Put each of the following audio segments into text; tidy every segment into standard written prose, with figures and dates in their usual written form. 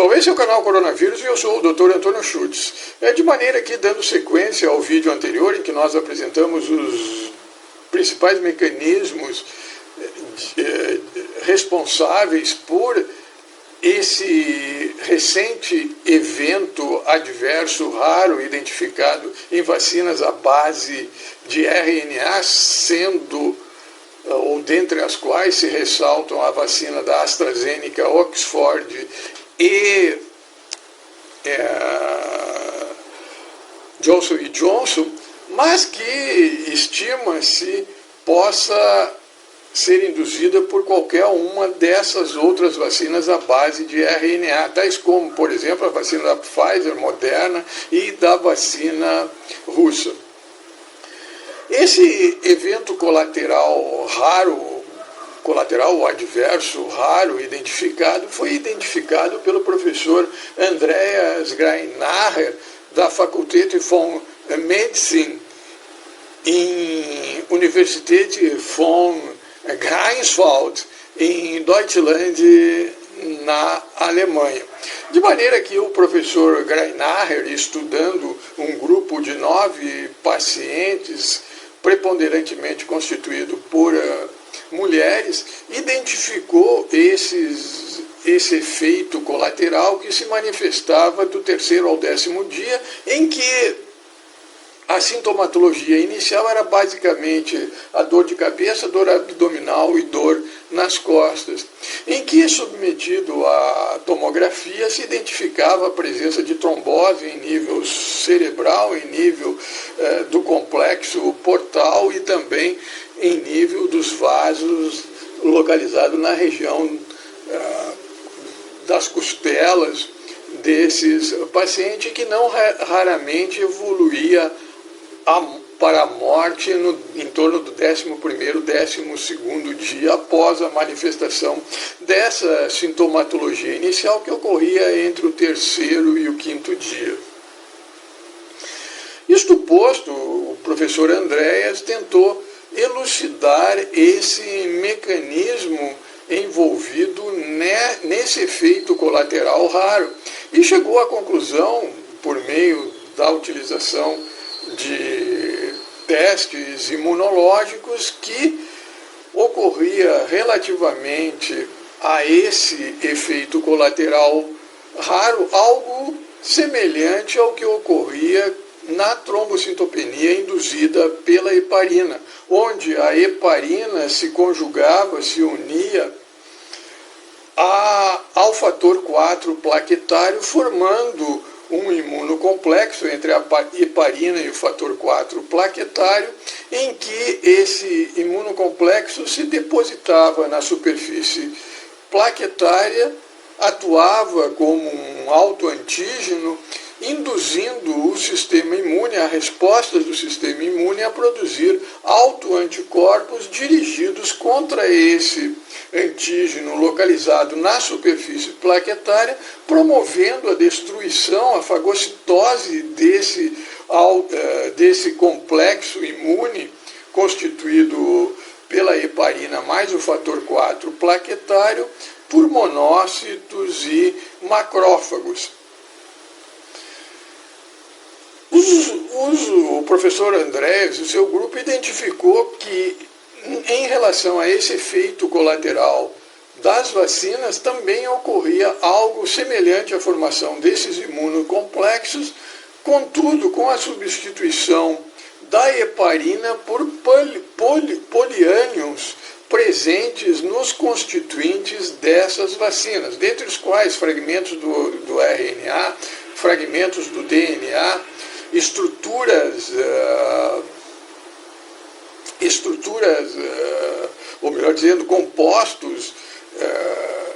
pessoal, esse é o canal Coronavírus e eu sou o Dr. Antônio Schultz. De maneira que, dando sequência ao vídeo anterior, em que nós apresentamos os principais mecanismos responsáveis por esse recente evento adverso raro identificado em vacinas à base de RNA, sendo, ou dentre as quais se ressaltam a vacina da AstraZeneca, Oxford e Johnson & Johnson, mas que estima-se possa ser induzida por qualquer uma dessas outras vacinas à base de RNA, tais como, por exemplo, a vacina da Pfizer, Moderna e da vacina russa. Esse evento colateral ou adverso raro identificado, foi identificado pelo professor Andreas Greinacher, da Fakultät von Medizin, em Universität von Greifswald, em Deutschland, na Alemanha. De maneira que o professor Greinacher, estudando um grupo de 9 pacientes, preponderantemente constituído por mulheres, identificou esse efeito colateral que se manifestava do 3º ao 10º dia, em que a sintomatologia inicial era basicamente a dor de cabeça, dor abdominal e dor nas costas, em que, submetido à tomografia, se identificava a presença de trombose em nível cerebral, em nível do complexo portal e também em nível dos vasos localizados na região das costelas desses pacientes, que não raramente evoluía para a morte em torno do 11º, 12º dia após a manifestação dessa sintomatologia inicial, que ocorria entre o 3º e o 5º dia. Isto posto, o professor Andreas tentou elucidar esse mecanismo envolvido nesse efeito colateral raro e chegou à conclusão, por meio da utilização de testes imunológicos, que ocorria relativamente a esse efeito colateral raro algo semelhante ao que ocorria na trombocitopenia induzida pela heparina, onde a heparina se conjugava, se unia ao fator 4 plaquetário, formando um imunocomplexo entre a heparina e o fator 4 plaquetário, em que esse imunocomplexo se depositava na superfície plaquetária, atuava como um autoantígeno, induzindo o sistema imune, a resposta do sistema imune a produzir autoanticorpos dirigidos contra esse antígeno localizado na superfície plaquetária, promovendo a destruição, a fagocitose desse complexo imune constituído pela heparina mais o fator 4 plaquetário por monócitos e macrófagos. O professor Andreas e o seu grupo identificou que, em relação a esse efeito colateral das vacinas, também ocorria algo semelhante à formação desses imunocomplexos, contudo, com a substituição da heparina por poliânions presentes nos constituintes dessas vacinas, dentre os quais fragmentos do RNA, fragmentos do DNA, estruturas, ou melhor dizendo, compostos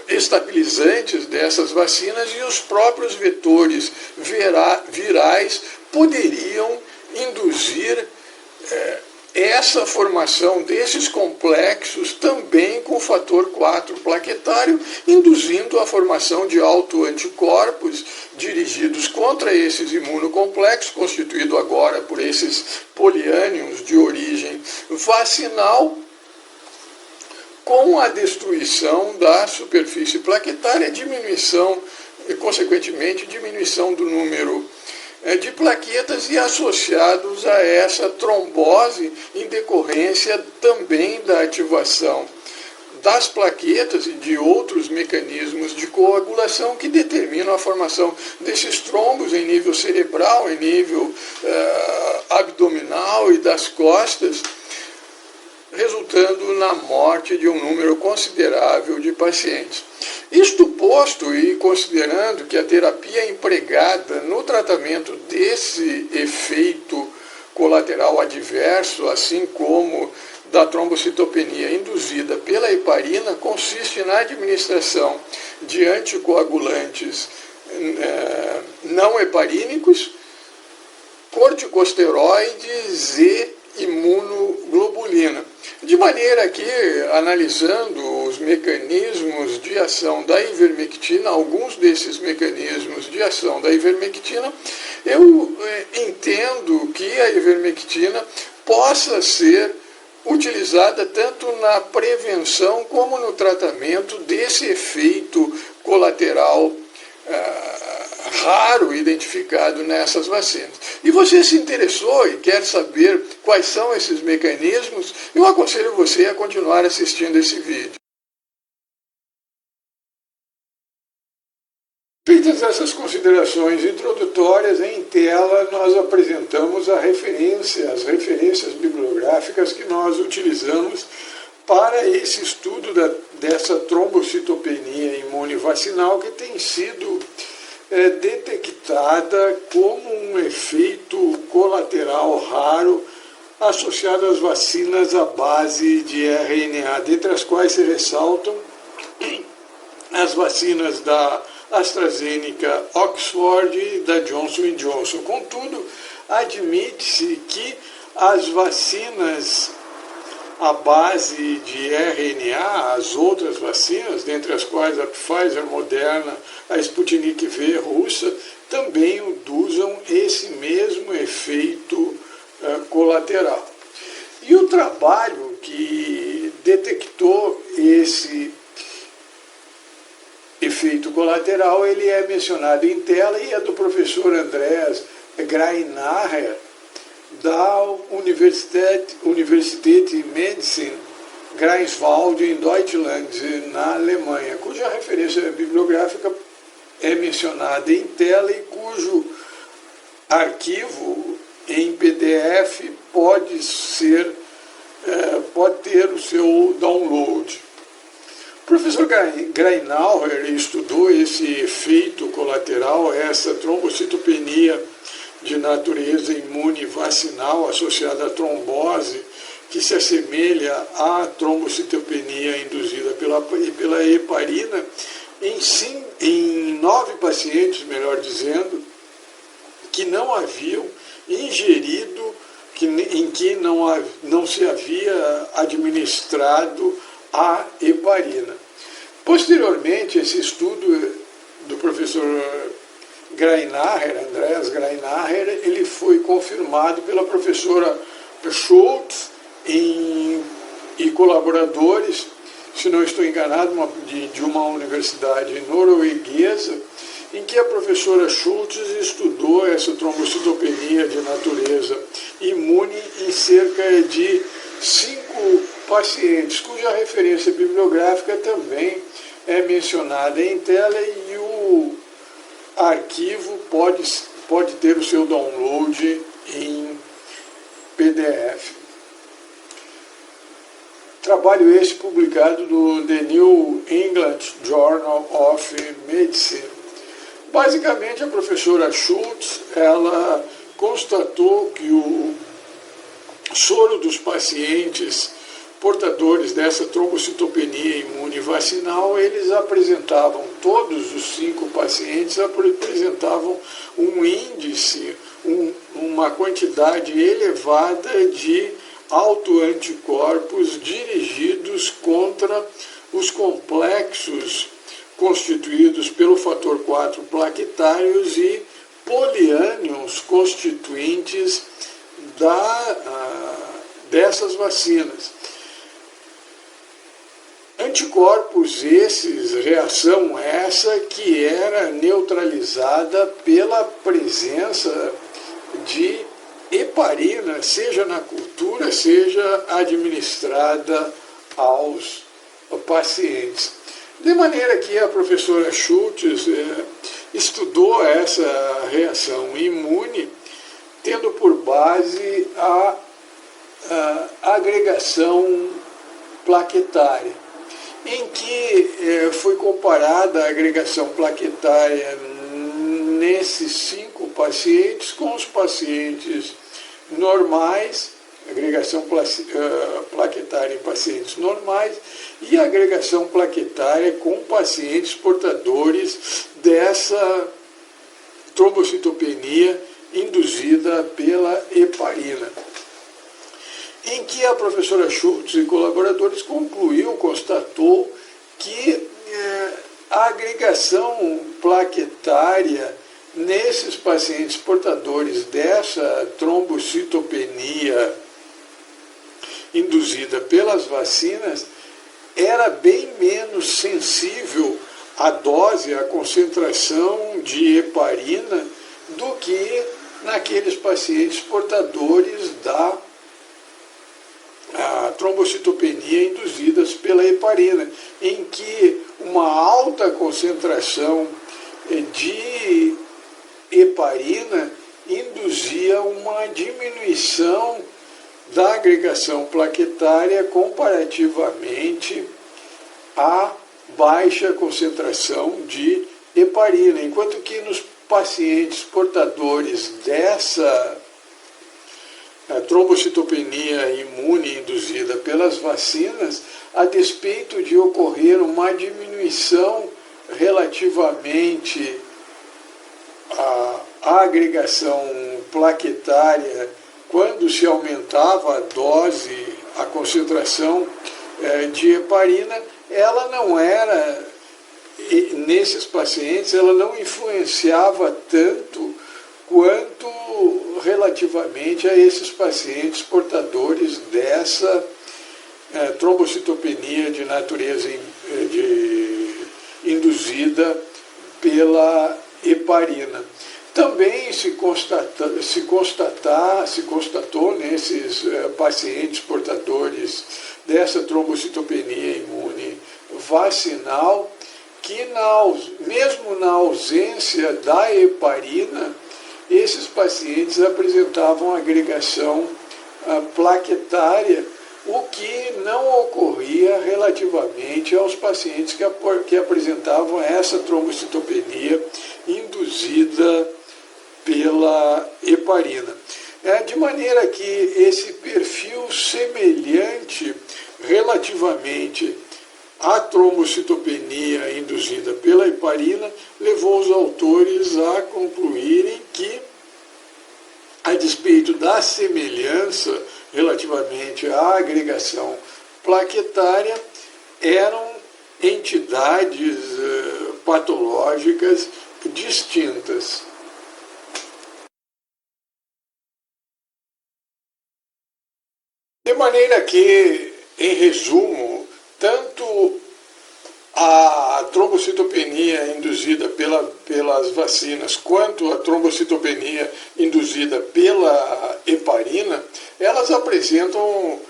estabilizantes dessas vacinas, e os próprios vetores virais poderiam induzir essa formação desses complexos também com o fator 4 plaquetário, induzindo a formação de autoanticorpos dirigidos contra esses imunocomplexos, constituído agora por esses poliânions de origem vacinal, com a destruição da superfície plaquetária, diminuição e, consequentemente, diminuição do número de plaquetas e associados a essa trombose em decorrência também da ativação das plaquetas e de outros mecanismos de coagulação que determinam a formação desses trombos em nível cerebral, em nível abdominal e das costas, resultando na morte de um número considerável de pacientes. Isto posto e considerando que a terapia empregada no tratamento desse efeito colateral adverso, assim como da trombocitopenia induzida pela heparina, consiste na administração de anticoagulantes não heparínicos, corticosteroides e imunoglobulina. De maneira que, analisando os mecanismos de ação da ivermectina, alguns desses mecanismos de ação da ivermectina, eu entendo que a ivermectina possa ser utilizada tanto na prevenção como no tratamento desse efeito colateral raro identificado nessas vacinas. E você se interessou e quer saber quais são esses mecanismos, eu aconselho você a continuar assistindo esse vídeo. Feitas essas considerações introdutórias, em tela nós apresentamos as referências bibliográficas que nós utilizamos para esse estudo dessa trombocitopenia imune vacinal que tem sido detectada como um efeito colateral raro associado às vacinas à base de RNA, dentre as quais se ressaltam as vacinas da AstraZeneca, Oxford e da Johnson & Johnson. Contudo, admite-se que as vacinas à base de RNA, as outras vacinas, dentre as quais a Pfizer, Moderna, a Sputnik V russa, também induzam esse mesmo efeito colateral. E o trabalho que detectou esse efeito colateral, ele é mencionado em tela e é do professor Andreas Greinacher, da Universität Medicine Greifswald, em Deutschland, na Alemanha, cuja referência bibliográfica é mencionada em tela e cujo arquivo em PDF pode ter o seu download. O professor Greinacher estudou esse efeito colateral, essa trombocitopenia de natureza imune vacinal associada à trombose, que se assemelha à trombocitopenia induzida pela heparina, em 9 pacientes, melhor dizendo, que não haviam ingerido, em que não se havia administrado a heparina. Posteriormente, esse estudo do professor Andreas Greinacher, ele foi confirmado pela professora Schultz e colaboradores, se não estou enganado, de uma universidade norueguesa, em que a professora Schultz estudou essa trombocitopenia de natureza imune em cerca de 5 pacientes, cuja referência bibliográfica também é mencionada em tela e o arquivo pode ter o seu download em PDF. Trabalho este publicado no The New England Journal of Medicine. Basicamente, a professora Schultz, ela constatou que o soro dos pacientes portadores dessa trombocitopenia imune vacinal, eles apresentavam, todos os 5 pacientes apresentavam um índice, uma quantidade elevada de autoanticorpos dirigidos contra os complexos constituídos pelo fator 4 plaquetários e poliânions constituintes dessas vacinas. anticorpos esses, reação essa que era neutralizada pela presença de heparina, seja na cultura, seja administrada aos pacientes. De maneira que a professora Schultz estudou essa reação imune, tendo por base a agregação plaquetária, em que foi comparada a agregação plaquetária nesses 5 pacientes com os pacientes normais, agregação plaquetária em pacientes normais e agregação plaquetária com pacientes portadores dessa trombocitopenia induzida pela heparina, em que a professora Schultz e colaboradores constatou que a agregação plaquetária nesses pacientes portadores dessa trombocitopenia induzida pelas vacinas era bem menos sensível à dose, à concentração de heparina do que naqueles pacientes portadores da trombocitopenia induzidas pela heparina, em que uma alta concentração de heparina induzia uma diminuição da agregação plaquetária comparativamente à baixa concentração de heparina, enquanto que nos pacientes portadores dessa trombocitopenia imune induzida pelas vacinas, a despeito de ocorrer uma diminuição relativamente à agregação plaquetária quando se aumentava a dose, a concentração de heparina, ela não era, nesses pacientes, ela não influenciava tanto quanto relativamente a esses pacientes portadores dessa trombocitopenia de natureza induzida pela heparina. Também se constatou nesses pacientes portadores dessa trombocitopenia imune vacinal que, mesmo na ausência da heparina, esses pacientes apresentavam agregação plaquetária, o que não ocorria relativamente aos pacientes que apresentavam essa trombocitopenia induzida pela heparina. De maneira que esse perfil semelhante relativamente à trombocitopenia induzida pela heparina levou os autores a concluírem que, a despeito da semelhança relativamente à agregação plaquetária, eram entidades patológicas distintas. De maneira que, em resumo, tanto a trombocitopenia induzida pelas vacinas quanto a trombocitopenia induzida pela heparina, elas apresentam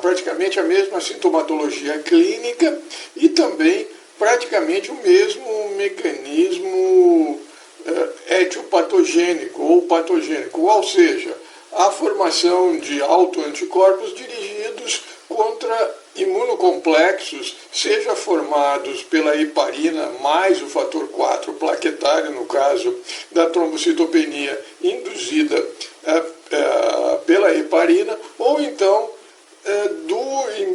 praticamente a mesma sintomatologia clínica e também praticamente o mesmo mecanismo etiopatogênico ou patogênico, ou seja, a formação de autoanticorpos dirigidos contra imunocomplexos, seja formados pela heparina mais o fator 4 plaquetário, no caso da trombocitopenia induzida pela heparina, ou então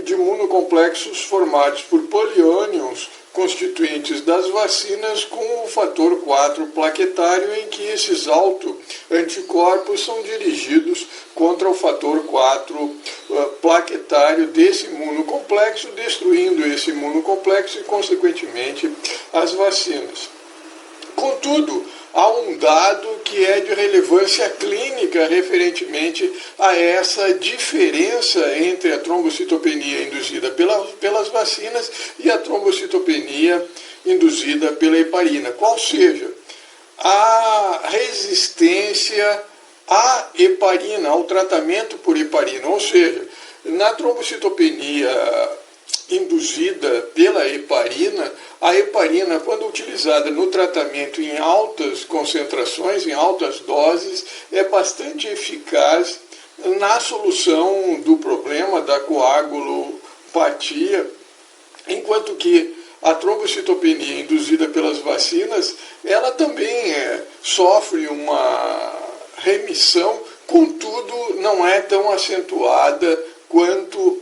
de imunocomplexos formados por poliônions constituintes das vacinas com o fator 4 plaquetário, em que esses autoanticorpos são dirigidos contra o fator 4 plaquetário desse imunocomplexo, destruindo esse imunocomplexo e, consequentemente, as vacinas. Contudo, há um dado que é de relevância clínica referentemente a essa diferença entre a trombocitopenia induzida pelas vacinas e a trombocitopenia induzida pela heparina. Qual seja, a resistência à heparina, ao tratamento por heparina, ou seja, na trombocitopenia induzida pela heparina, a heparina, quando utilizada no tratamento em altas concentrações, em altas doses, é bastante eficaz na solução do problema da coagulopatia, enquanto que a trombocitopenia induzida pelas vacinas, ela também sofre uma remissão, contudo não é tão acentuada quanto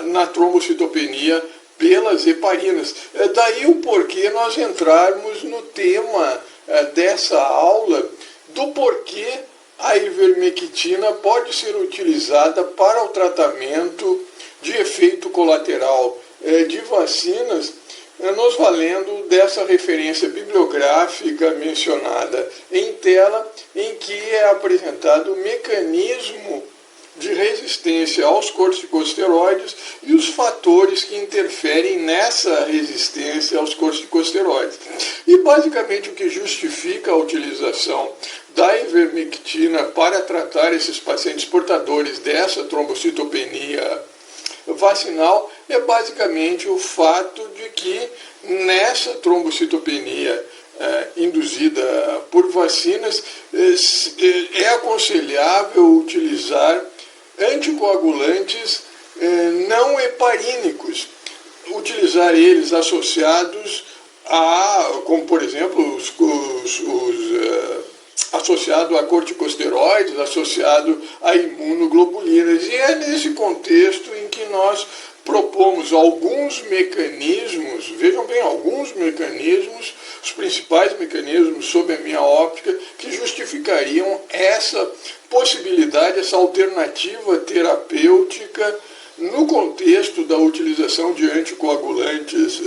na trombocitopenia pelas heparinas. Daí o porquê nós entrarmos no tema dessa aula, do porquê a ivermectina pode ser utilizada para o tratamento de efeito colateral de vacinas, nos valendo dessa referência bibliográfica mencionada em tela, em que é apresentado o mecanismo de resistência aos corticosteroides e os fatores que interferem nessa resistência aos corticosteroides. E basicamente o que justifica a utilização da ivermectina para tratar esses pacientes portadores dessa trombocitopenia vacinal é basicamente o fato de que nessa trombocitopenia induzida por vacinas é aconselhável utilizar anticoagulantes não heparínicos, utilizar eles associados como por exemplo associado a corticosteroides, associado a imunoglobulinas. E é nesse contexto em que nós propomos alguns mecanismos, vejam bem, alguns mecanismos, os principais mecanismos sob a minha óptica, que justificariam essa possibilidade, essa alternativa terapêutica no contexto da utilização de anticoagulantes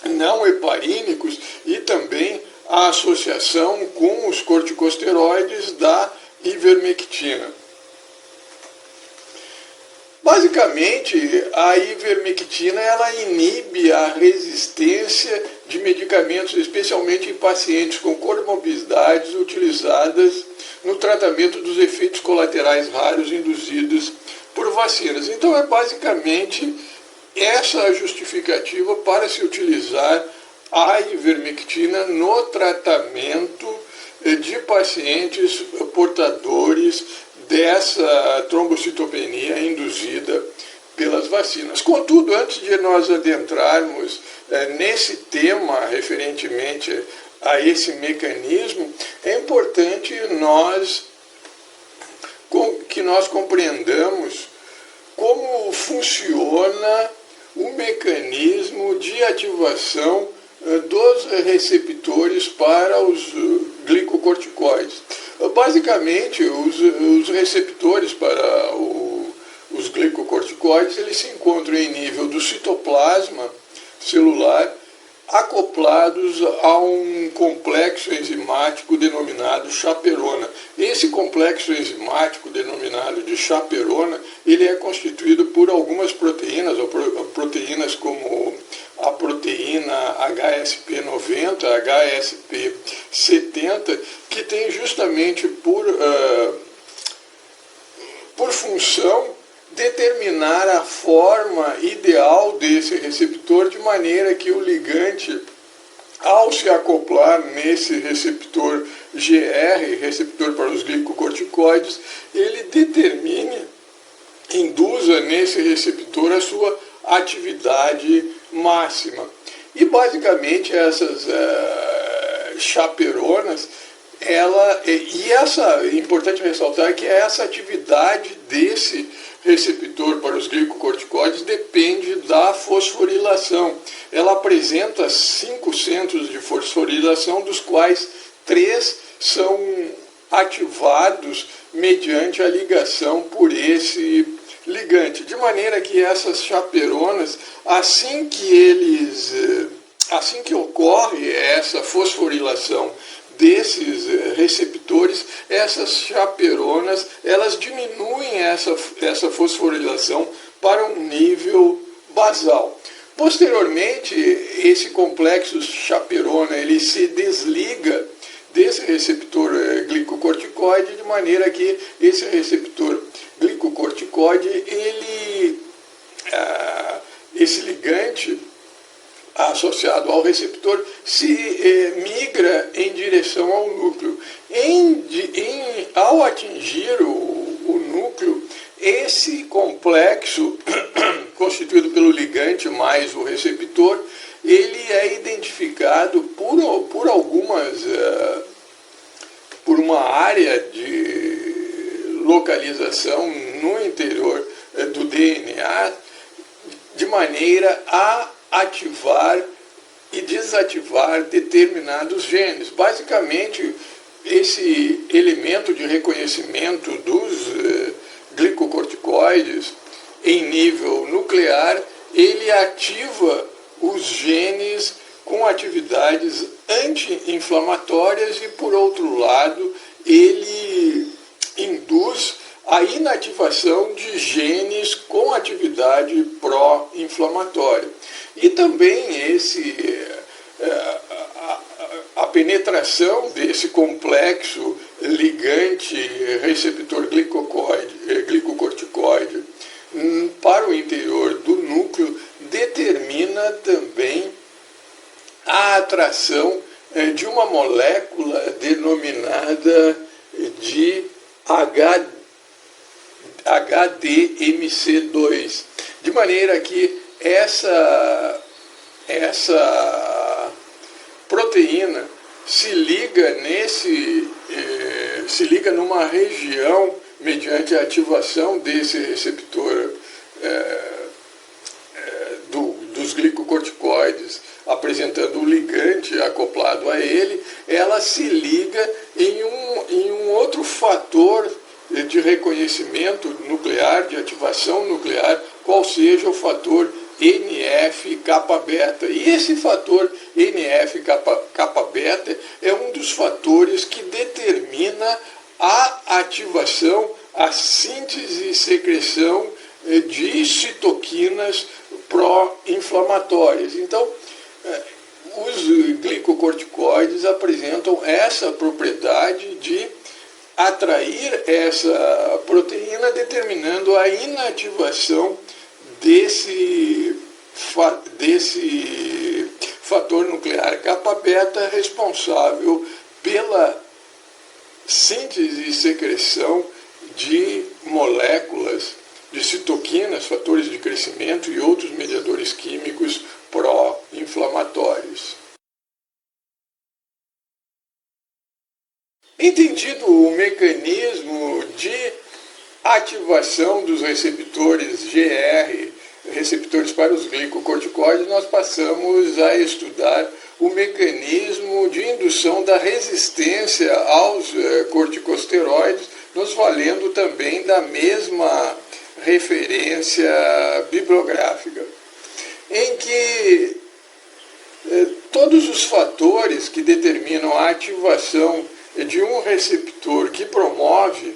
não heparínicos e também a associação com os corticosteroides da ivermectina. Basicamente, a ivermectina ela inibe a resistência de medicamentos, especialmente em pacientes com comorbidades utilizadas no tratamento dos efeitos colaterais raros induzidos por vacinas. Então, é basicamente essa a justificativa para se utilizar a ivermectina no tratamento de pacientes portadores dessa trombocitopenia induzida pelas vacinas. Contudo, antes de nós adentrarmos nesse tema referentemente a esse mecanismo, é importante que nós compreendamos como funciona o mecanismo de ativação dos receptores para os glicocorticoides. Basicamente, os receptores para os glicocorticoides eles se encontram em nível do citoplasma celular, acoplados a um complexo enzimático denominado chaperona. Esse complexo enzimático denominado de chaperona, ele é constituído por algumas proteínas, ou proteínas como a proteína HSP90, HSP70, que tem justamente por função determinar a forma ideal desse receptor, de maneira que o ligante, ao se acoplar nesse receptor GR, receptor para os glicocorticoides, ele induza nesse receptor a sua atividade máxima. E basicamente essas chaperonas, é importante ressaltar que essa atividade desse receptor para os glicocorticoides depende da fosforilação. Ela apresenta 5 centros de fosforilação, dos quais 3 são ativados mediante a ligação por esse ligante, de maneira que essas chaperonas, assim que eles assim que ocorre essa fosforilação desses receptores, essas chaperonas, elas diminuem essa fosforilação para um nível basal. Posteriormente, esse complexo chaperona ele se desliga desse receptor glicocorticoide, de maneira que esse receptor glicocorticoide, esse ligante associado ao receptor se migra em direção ao núcleo. Ao atingir o núcleo, esse complexo constituído pelo ligante mais o receptor, ele é identificado por uma área de localização no interior do DNA, de maneira a ativar e desativar determinados genes. Basicamente, esse elemento de reconhecimento dos glicocorticoides em nível nuclear, ele ativa os genes com atividades anti-inflamatórias e, por outro lado, ele induz a inativação de genes com atividade pró-inflamatória. E também a penetração desse complexo ligante receptor glicocorticoide para o interior do núcleo determina também a atração de uma molécula denominada de HDMC2, de maneira que essa proteína se liga numa região mediante a ativação desse receptor dos glicocorticoides, apresentando o ligante acoplado a ele, ela se liga em um outro fator de reconhecimento nuclear, de ativação nuclear, qual seja o fator NF-kappa-beta. E esse fator NF-kappa-beta é um dos fatores que determina a ativação, a síntese e secreção de citoquinas pró-inflamatórias. Então, os glicocorticoides apresentam essa propriedade de atrair essa proteína, determinando a inativação desse fator nuclear kappa-beta, responsável pela síntese e secreção de moléculas de citoquinas, fatores de crescimento e outros mediadores químicos pró-inflamatórios. Entendido o mecanismo de ativação dos receptores GR, receptores para os glicocorticoides, nós passamos a estudar o mecanismo de indução da resistência aos corticosteroides, nos valendo também da mesma referência bibliográfica, em que todos os fatores que determinam a ativação de um receptor que promove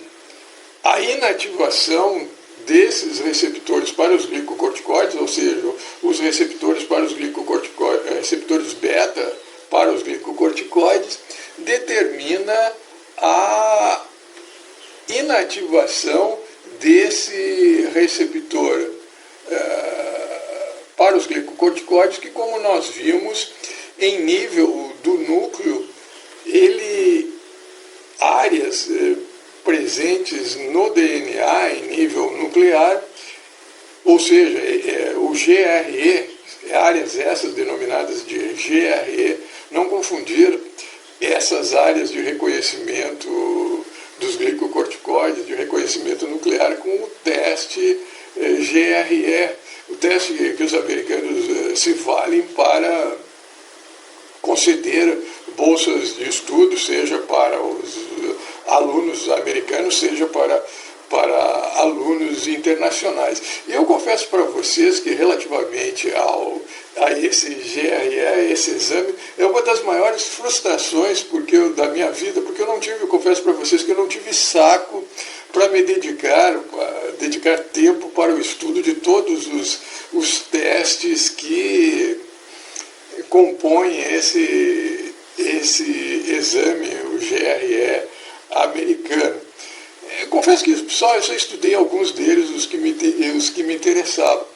a inativação desses receptores para os glicocorticoides, ou seja, os receptores para os glicocorticoides, receptores beta para os glicocorticoides, determina a inativação desse receptor para os glicocorticoides, que, como nós vimos, em nível do núcleo, áreas presentes no DNA em nível nuclear, ou seja, o GRE, áreas essas denominadas de GRE, não confundir essas áreas de reconhecimento dos glicocorticoides, de reconhecimento nuclear, com o teste GRE, o teste que os americanos se valem para conceder bolsas de estudo, seja para os alunos americanos, seja para alunos internacionais. E eu confesso para vocês que relativamente a esse GRE, esse exame, é uma das maiores frustrações da minha vida, porque eu confesso para vocês que eu não tive saco para me dedicar tempo para o estudo de todos os testes que compõem esse exame, o GRE americano. Eu confesso que só estudei alguns deles, os que me interessavam.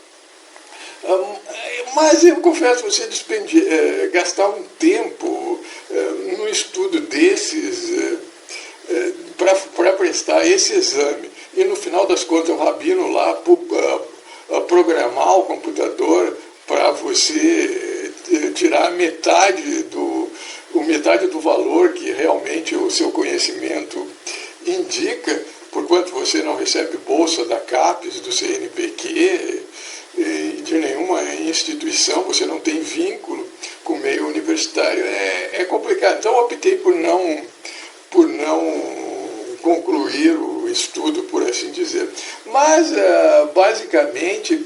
Mas eu confesso que você gastar um tempo no estudo desses para prestar esse exame e no final das contas o rabino lá programar o computador para você tirar metade do valor que realmente o seu conhecimento indica, porquanto você não recebe bolsa da CAPES, do CNPq, de nenhuma instituição, você não tem vínculo com o meio universitário, é complicado. Então eu optei por não concluir o estudo, por assim dizer. Mas, basicamente,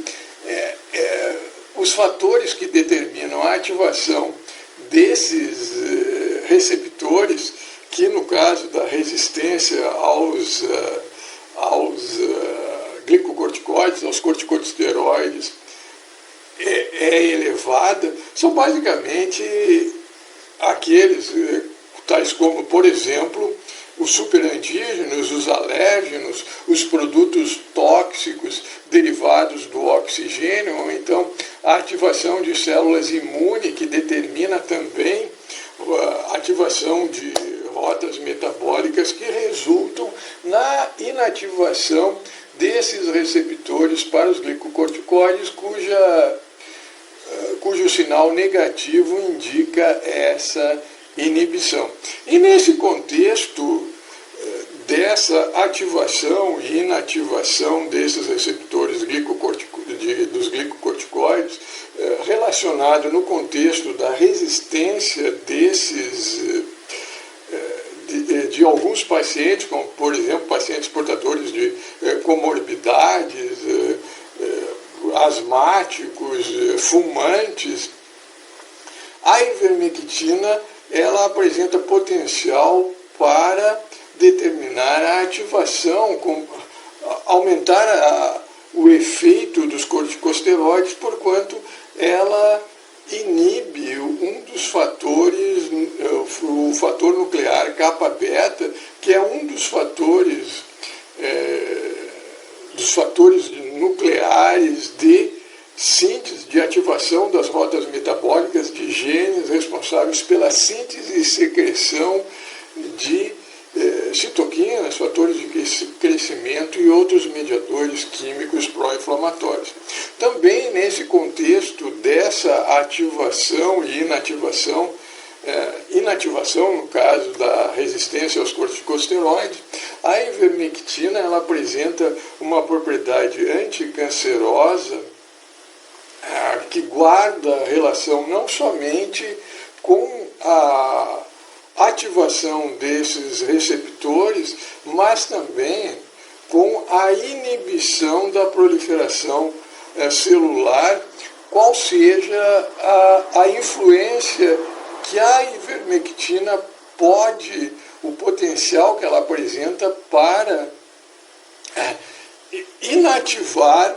os fatores que determinam a ativação desses receptores, que no caso da resistência aos glicocorticoides, aos corticosteroides, é elevada, são basicamente aqueles, tais como, por exemplo, os superantígenos, os alérgenos, os produtos tóxicos derivados do oxigênio, ou então a ativação de células imunes, que determina também a ativação de rotas metabólicas que resultam na inativação desses receptores para os glicocorticoides, cujo sinal negativo indica essa inibição. E nesse contexto dessa ativação e inativação desses receptores dos glicocorticoides, relacionado no contexto da resistência de alguns pacientes, como por exemplo pacientes portadores de comorbidades, asmáticos, fumantes, a ivermectina ela apresenta potencial para determinar a ativação, aumentar o efeito dos corticosteroides, porquanto ela inibe um dos fatores, o fator nuclear kappa-beta, que é um dos fatores nucleares de síntese, de ativação das rotas metabólicas de genes responsáveis pela síntese e secreção de citoquinas, fatores de crescimento e outros mediadores químicos pró-inflamatórios. Também nesse contexto dessa ativação e inativação no caso da resistência aos corticosteroides, a ivermectina ela apresenta uma propriedade anticancerosa que guarda relação não somente com a ativação desses receptores, mas também com a inibição da proliferação celular, qual seja a influência que a ivermectina o potencial que ela apresenta para inativar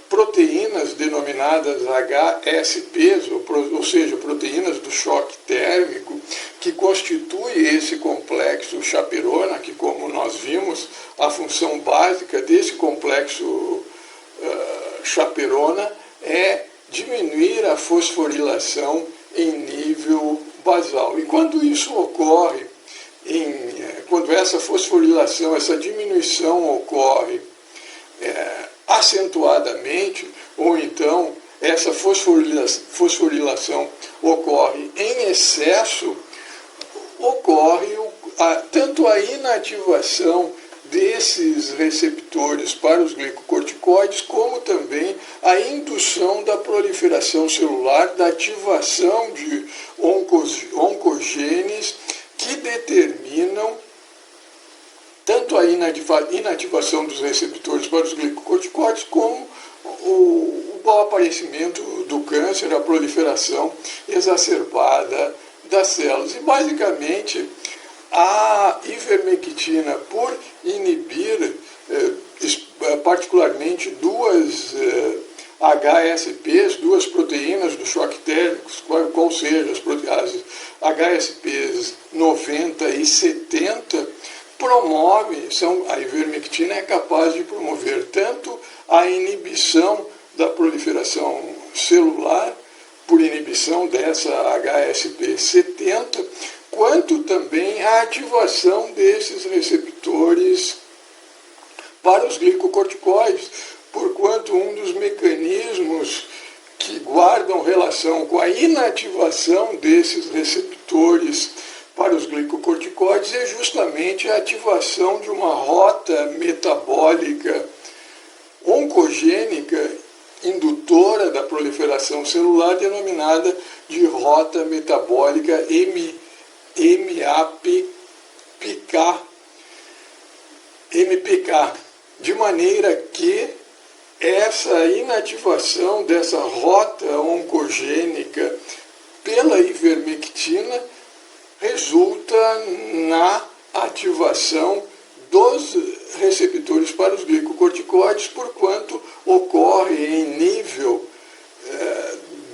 proteínas denominadas HSPs, ou seja, proteínas do choque térmico, que constitui esse complexo chaperona, que, como nós vimos, a função básica desse complexo chaperona é diminuir a fosforilação em nível basal. E quando isso ocorre, quando essa fosforilação, essa diminuição ocorre acentuadamente, ou então essa fosforilação ocorre em excesso, ocorre tanto a inativação desses receptores para os glicocorticoides, como também a indução da proliferação celular, da ativação de oncogenes que determinam tanto a inativação dos receptores para os glicocorticoides, como o aparecimento do câncer, a proliferação exacerbada das células. E, basicamente, a ivermectina, por inibir particularmente duas HSPs, duas proteínas do choque térmico, qual seja as HSPs 90 e 70, a ivermectina é capaz de promover tanto a inibição da proliferação celular, por inibição dessa HSP 70, quanto também a ativação desses receptores para os glicocorticoides, porquanto um dos mecanismos que guardam relação com a inativação desses receptores para os glicocorticoides é justamente a ativação de uma rota metabólica oncogênica indutora da proliferação celular, denominada de rota metabólica MPK, de maneira que essa inativação dessa rota oncogênica pela ivermectina resulta na ativação dos receptores para os glicocorticoides, porquanto ocorre em nível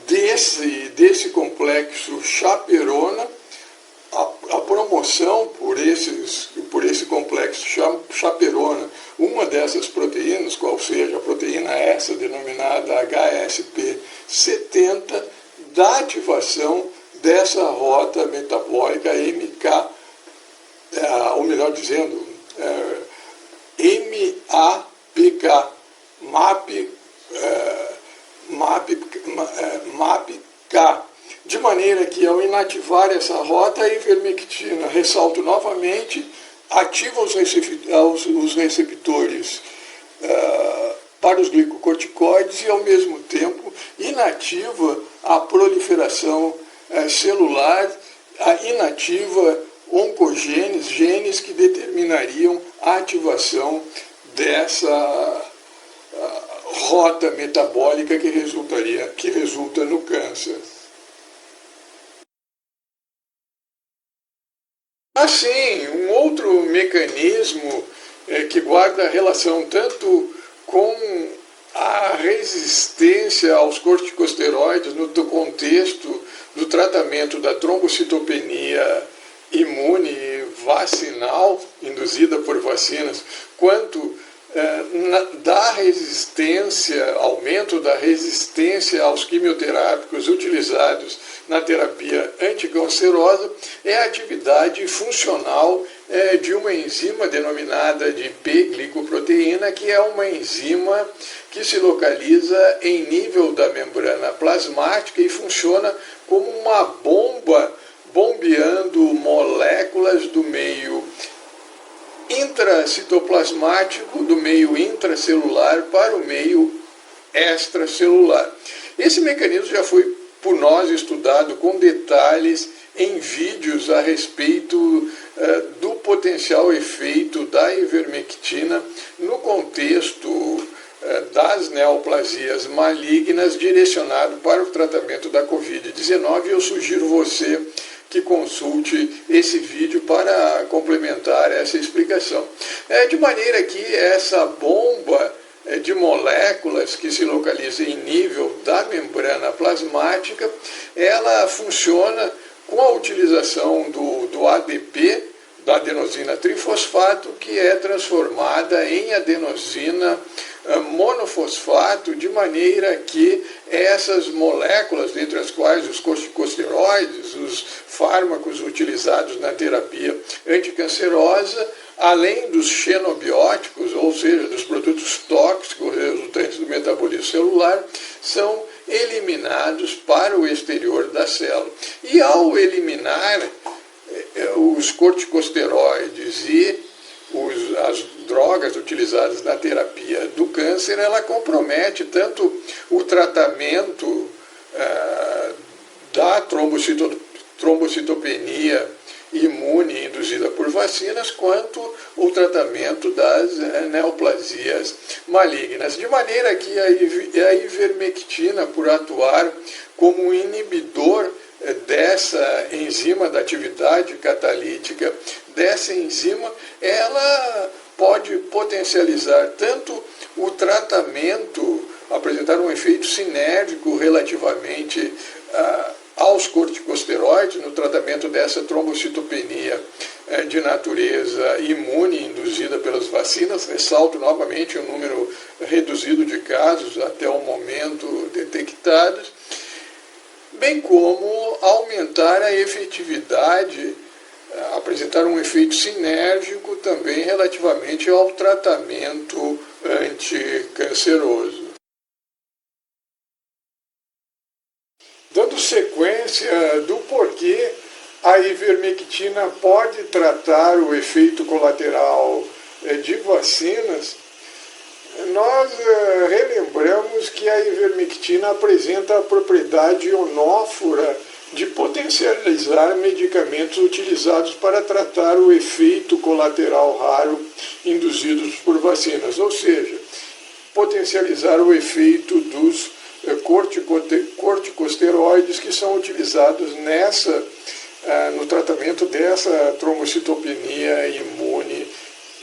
desse complexo chaperona a promoção por esse complexo chaperona, uma dessas proteínas, qual seja a proteína essa denominada HSP70, da ativação dessa rota metabólica MK, ou melhor dizendo, MAPK, de maneira que, ao inativar essa rota, a ivermectina, ressalto novamente, ativa os receptores para os glicocorticoides e, ao mesmo tempo, inativa a proliferação celular, inativa oncogenes, genes que determinariam a ativação dessa rota metabólica que resulta no câncer. Assim, um outro mecanismo que guarda relação tanto com a resistência aos corticosteroides no contexto do tratamento da trombocitopenia imune vacinal, induzida por vacinas, quanto aumento da resistência aos quimioterápicos utilizados na terapia anticancerosa, é a atividade funcional de uma enzima denominada de P-glicoproteína, que é uma enzima que se localiza em nível da membrana plasmática e funciona como uma bomba, bombeando moléculas do meio intracitoplasmático, do meio intracelular para o meio extracelular. Esse mecanismo já foi por nós estudado com detalhes em vídeos a respeito do potencial efeito da ivermectina no contexto das neoplasias malignas, direcionado para o tratamento da Covid-19. Eu sugiro você que consulte esse vídeo para complementar essa explicação. De maneira que essa bomba de moléculas que se localiza em nível da membrana plasmática, ela funciona com a utilização do ADP, da adenosina trifosfato, que é transformada em adenosina monofosfato, de maneira que essas moléculas, dentre as quais os corticosteroides, os fármacos utilizados na terapia anticancerosa, além dos xenobióticos, ou seja, dos produtos tóxicos resultantes do metabolismo celular, são eliminados para o exterior da célula. E ao eliminar os corticosteroides e as drogas utilizadas na terapia do câncer, ela compromete tanto o tratamento da trombocitopenia imune induzida por vacinas, quanto o tratamento das neoplasias malignas. De maneira que a ivermectina, por atuar como inibidor dessa enzima, da atividade catalítica dessa enzima, ela pode potencializar tanto o tratamento, apresentar um efeito sinérgico relativamente aos corticosteroides, no tratamento dessa trombocitopenia de natureza imune induzida pelas vacinas. Ressalto novamente o número reduzido de casos até o momento detectados, bem como aumentar a efetividade, apresentar um efeito sinérgico também relativamente ao tratamento anticanceroso. Dando sequência do porquê a ivermectina pode tratar o efeito colateral de vacinas, nós relembramos que a ivermectina apresenta a propriedade ionófora de potencializar medicamentos utilizados para tratar o efeito colateral raro induzidos por vacinas, ou seja, potencializar o efeito dos corticosteroides que são utilizados no tratamento dessa trombocitopenia imune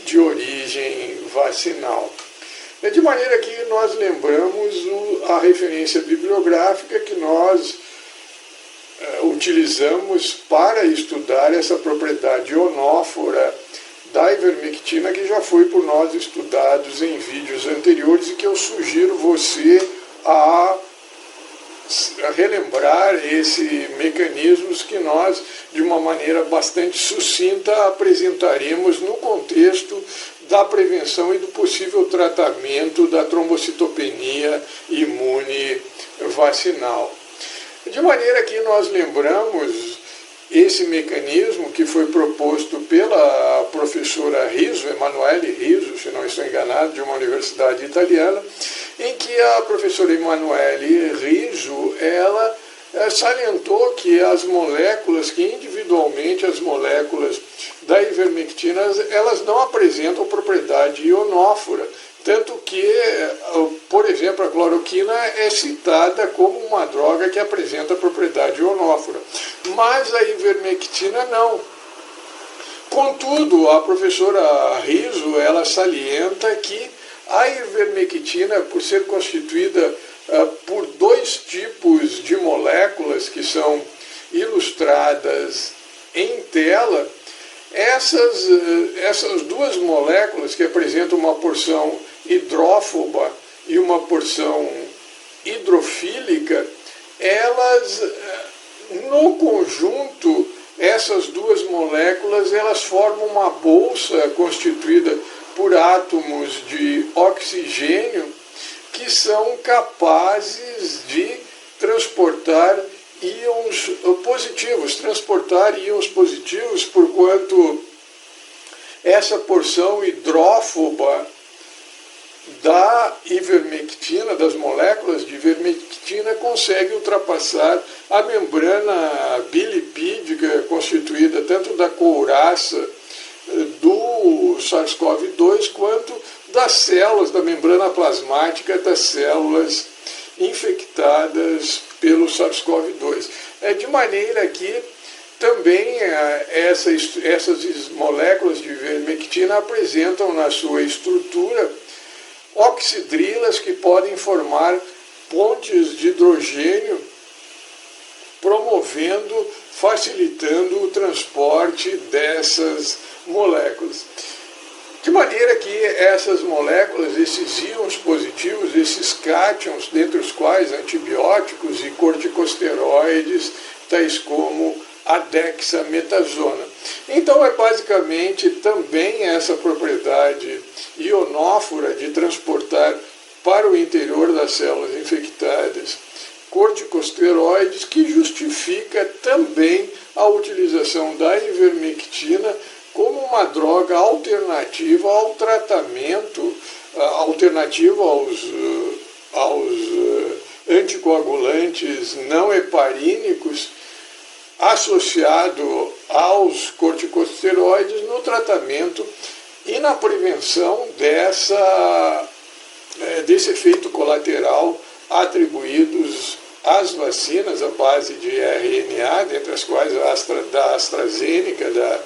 de origem vacinal. De maneira que nós lembramos a referência bibliográfica que nós utilizamos para estudar essa propriedade ionófora da ivermectina, que já foi por nós estudados em vídeos anteriores e que eu sugiro você a relembrar esses mecanismos que nós, de uma maneira bastante sucinta, apresentaremos no contexto da prevenção e do possível tratamento da trombocitopenia imune vacinal. De maneira que nós lembramos esse mecanismo que foi proposto pela professora Riso, Emanuele Riso, se não estou enganado, de uma universidade italiana, em que a professora Emanuele Riso, ela salientou que as moléculas, que individualmente as moléculas da ivermectina, elas não apresentam propriedade ionófora, tanto que, por exemplo, a cloroquina é citada como uma droga que apresenta propriedade ionófora, mas a ivermectina não. Contudo, a professora Riso, ela salienta que a ivermectina, por ser constituída por dois tipos de moléculas que são ilustradas em tela, essas duas moléculas que apresentam uma porção hidrófoba e uma porção hidrofílica, elas, no conjunto, essas duas moléculas, elas formam uma bolsa constituída por átomos de oxigênio que são capazes de transportar íons positivos, porquanto essa porção hidrófoba da ivermectina, das moléculas de ivermectina, consegue ultrapassar a membrana bilipídica constituída tanto da couraça do SARS-CoV-2 quanto das células da membrana plasmática das células infectadas pelo SARS-CoV-2. De maneira que também essas moléculas de ivermectina apresentam na sua estrutura oxidrilas que podem formar pontes de hidrogênio, facilitando o transporte dessas moléculas. De maneira que essas moléculas, esses íons positivos, esses cátions, dentre os quais antibióticos e corticosteroides, tais como a dexametasona. Então é basicamente também essa propriedade ionófora de transportar para o interior das células infectadas corticosteroides que justifica também a utilização da ivermectina como uma droga alternativa ao tratamento, alternativa aos anticoagulantes não heparínicos, associado aos corticosteroides no tratamento e na prevenção desse efeito colateral atribuídos às vacinas à base de RNA, dentre as quais da AstraZeneca, da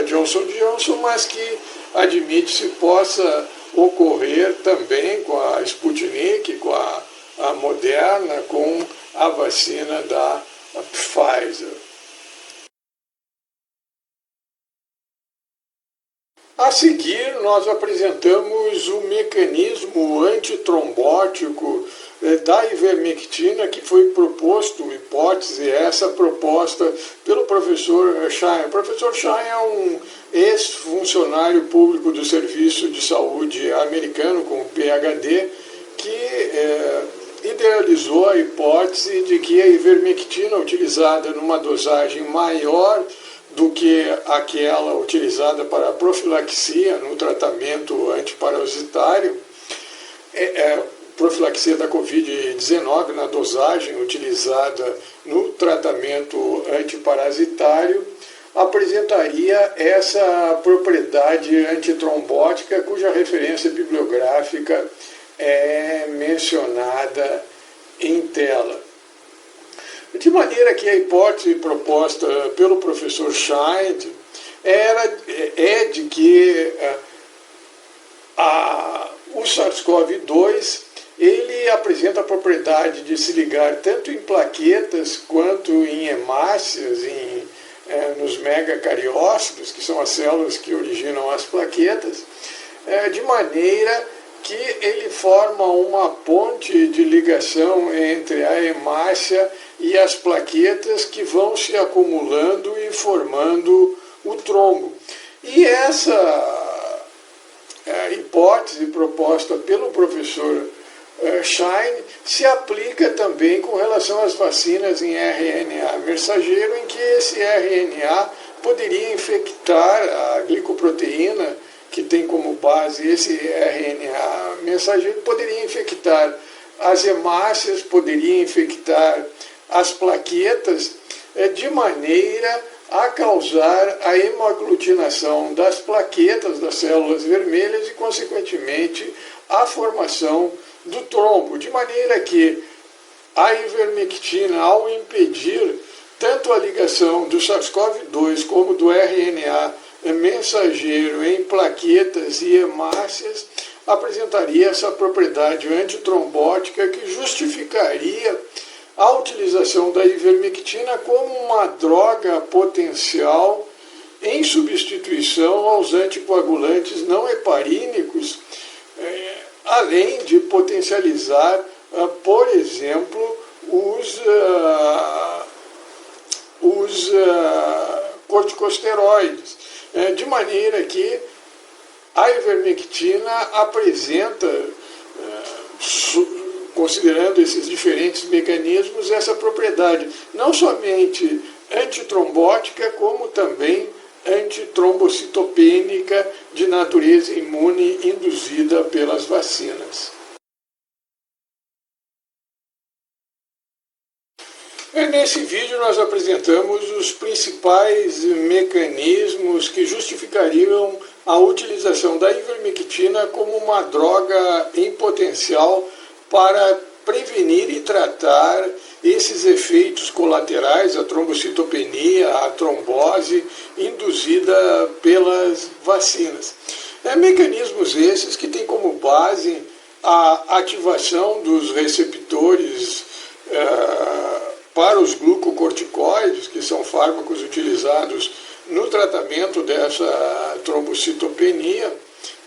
Johnson & Johnson, mas que admite-se possa ocorrer também com a Sputnik, com a Moderna, com a vacina da Pfizer. A seguir, nós apresentamos o mecanismo antitrombótico da ivermectina, que foi proposto, hipótese essa proposta pelo professor Schein. O professor Schein é um ex-funcionário público do Serviço de Saúde americano, com PhD, que idealizou a hipótese de que a ivermectina utilizada numa dosagem maior do que aquela utilizada para a profilaxia no tratamento antiparasitário, profilaxia da Covid-19 na dosagem utilizada no tratamento antiparasitário, apresentaria essa propriedade antitrombótica cuja referência bibliográfica é mencionada em tela. De maneira que a hipótese proposta pelo professor Schein é de que o SARS-CoV-2 ele apresenta a propriedade de se ligar tanto em plaquetas quanto em hemácias, nos megacariócitos, que são as células que originam as plaquetas, de maneira que ele forma uma ponte de ligação entre a hemácia e as plaquetas que vão se acumulando e formando o trombo. E essa hipótese proposta pelo professor Schein se aplica também com relação às vacinas em RNA mensageiro, em que esse RNA poderia infectar a glicoproteína, que tem como base esse RNA mensageiro, poderia infectar as hemácias, poderia infectar as plaquetas, de maneira a causar a hemaglutinação das plaquetas das células vermelhas e, consequentemente, a formação do trombo, de maneira que a ivermectina, ao impedir tanto a ligação do SARS-CoV-2 como do RNA mensageiro em plaquetas e hemácias, apresentaria essa propriedade antitrombótica que justificaria a utilização da ivermectina como uma droga potencial em substituição aos anticoagulantes não heparínicos, além de potencializar, por exemplo, os corticosteroides, de maneira que a ivermectina apresenta, considerando esses diferentes mecanismos, essa propriedade não somente antitrombótica, como também antitrombocitopênica de natureza imune induzida pelas vacinas. Nesse vídeo nós apresentamos os principais mecanismos que justificariam a utilização da ivermectina como uma droga em potencial para prevenir e tratar esses efeitos colaterais, a trombocitopenia, a trombose induzida pelas vacinas. Mecanismos esses que têm como base a ativação dos receptores para os glucocorticoides, que são fármacos utilizados no tratamento dessa trombocitopenia,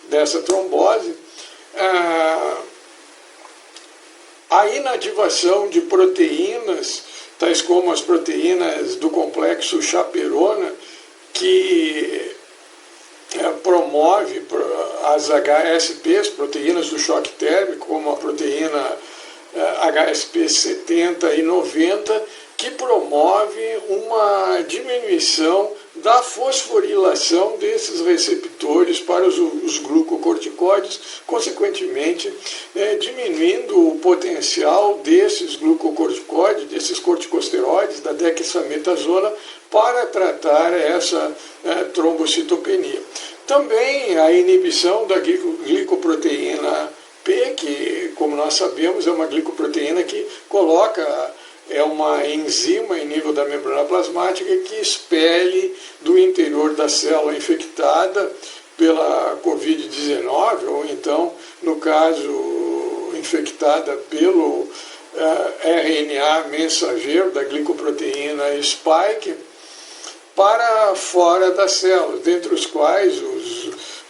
dessa trombose, a inativação de proteínas, tais como as proteínas do complexo chaperona, que promove as HSPs, proteínas do choque térmico, como a proteína HSP 70 e 90, que promove uma diminuição da fosforilação desses receptores para os glucocorticoides, consequentemente diminuindo o potencial desses glucocorticoides, desses corticosteroides, da dexametasona, para tratar essa trombocitopenia. Também a inibição da glicoproteína P, que, como nós sabemos, é uma glicoproteína que é uma enzima em nível da membrana plasmática que expele do interior da célula infectada pela Covid-19, ou então, no caso, infectada pelo RNA mensageiro da glicoproteína spike, para fora das células, dentre os quais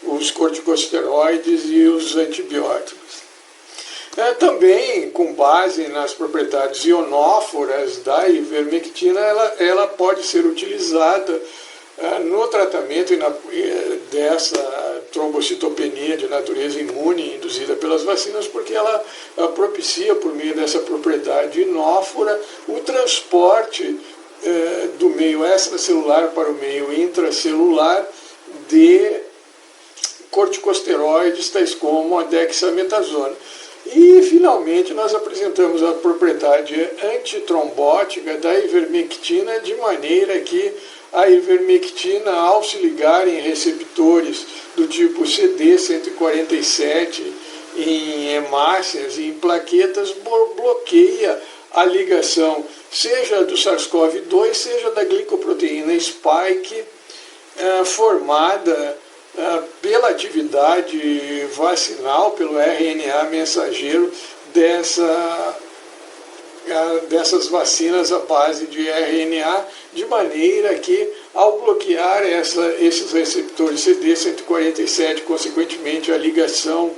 os corticosteroides e os antibióticos. Também, com base nas propriedades ionóforas da ivermectina, ela pode ser utilizada no tratamento dessa trombocitopenia de natureza imune induzida pelas vacinas, porque ela propicia, por meio dessa propriedade inófora, o transporte do meio extracelular para o meio intracelular de corticosteroides, tais como a dexametasona. E, finalmente, nós apresentamos a propriedade antitrombótica da ivermectina, de maneira que a ivermectina, ao se ligar em receptores do tipo CD147, em hemácias e em plaquetas, bloqueia a ligação, seja do SARS-CoV-2, seja da glicoproteína spike, formada pela atividade vacinal, pelo RNA mensageiro dessas vacinas à base de RNA, de maneira que, ao bloquear esses receptores CD147, consequentemente a ligação,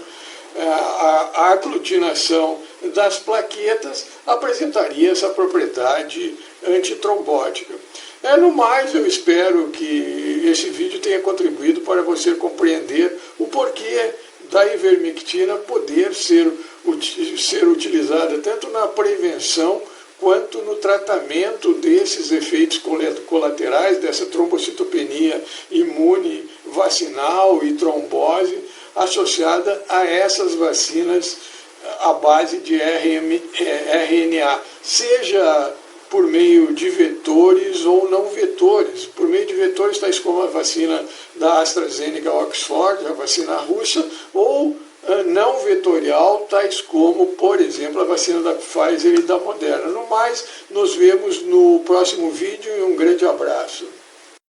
a aglutinação das plaquetas, apresentaria essa propriedade antitrombótica. No mais, eu espero que esse vídeo tenha contribuído para você compreender o porquê da ivermectina poder ser utilizada tanto na prevenção quanto no tratamento desses efeitos colaterais, dessa trombocitopenia imune vacinal e trombose associada a essas vacinas à base de RNA, seja por meio de vetores ou não vetores. Por meio de vetores, tais como a vacina da AstraZeneca Oxford, a vacina russa, ou não vetorial, tais como, por exemplo, a vacina da Pfizer e da Moderna. No mais, nos vemos no próximo vídeo e um grande abraço.